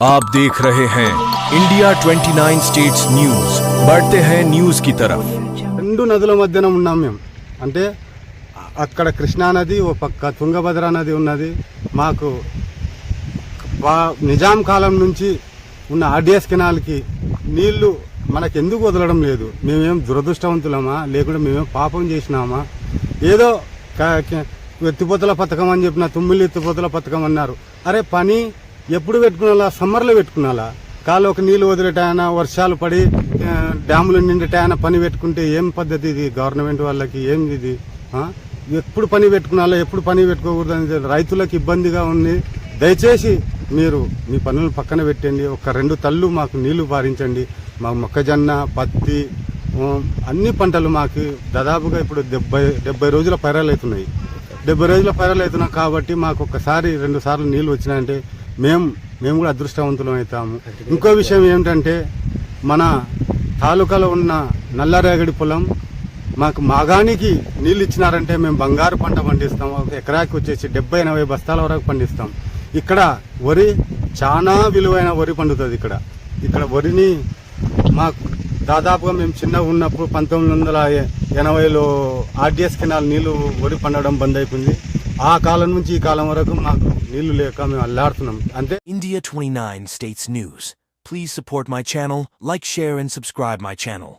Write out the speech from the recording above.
आप देख रहे हैं इंडिया 29 स्टेट्स न्यूज। बढ़ते हैं न्यूज की तरफ। రెండు నదుల మధ్యన ఉన్నాం మేము. అంటే అక్కడ కృష్ణా నది ఓ పక్క తుంగభద్ర నది ఉన్నది. మాకు నిజాం కాలం నుంచి ఉన్న ఆర్డిఎస్ కెనాల్కి నీళ్లు మనకెందుకు వదలడం లేదు? మేమేం దురదృష్టవంతులమా, లేకుంటే మేమేం పాపం చేసినామా? ఏదో ఎత్తిపోతల పథకం అని చెప్పిన, తుమ్మిలి ఎత్తిపోతల పథకం అన్నారు. అరే పని ఎప్పుడు పెట్టుకున్నాలా? సమ్మర్లో పెట్టుకున్నాలా? కాలువకి నీళ్లు వదిలేటాయన, వర్షాలు పడి డ్యాములు నిండటాయన పని పెట్టుకుంటే ఏం పద్ధతి ఇది? గవర్నమెంట్ వాళ్ళకి ఏం ఇది? ఎప్పుడు పని పెట్టుకున్నాలా, ఎప్పుడు పని పెట్టుకోకూడదు అని రైతులకు ఇబ్బందిగా ఉంది. దయచేసి మీరు మీ పనులను పక్కన పెట్టండి. ఒక 2 తళ్ళు మాకు నీళ్లు పారించండి. మాకు మొక్కజొన్న, పత్తి, అన్ని పంటలు మాకు దాదాపుగా ఇప్పుడు 70 రోజుల పైరాలు అవుతున్నాయి. 70 రోజుల పైరాలు అవుతున్నాయి కాబట్టి మాకు ఒకసారి 2 సార్లు నీళ్లు వచ్చినాయంటే మేము కూడా అదృష్టవంతులం అవుతాము. ఇంకో విషయం ఏమిటంటే, మన తాలూకాలో ఉన్న నల్లరేగడి పొలం మాకు మాగానికి నీళ్ళు ఇచ్చినారంటే మేము బంగారు పంట పండిస్తాం. ఒక ఎకరాకి వచ్చేసి 70-80 బస్తాల వరకు పండిస్తాం. ఇక్కడ వరి చాలా విలువైన వరి పండుతుంది. ఇక్కడ వరిని మాకు దాదాపుగా మేము చిన్నగా ఉన్నప్పుడు 1980లో ఆర్డిఎస్ కెనాల్ నీళ్లు వరి పండడం బంద్ అయిపోయింది. ఆ కాలం నుంచి ఈ కాలం వరకు మాకు నీళ్లు లేక మేము అల్లాడుతున్నాం. అంతే. India 29 States News. Please support my channel, like, share and subscribe my channel.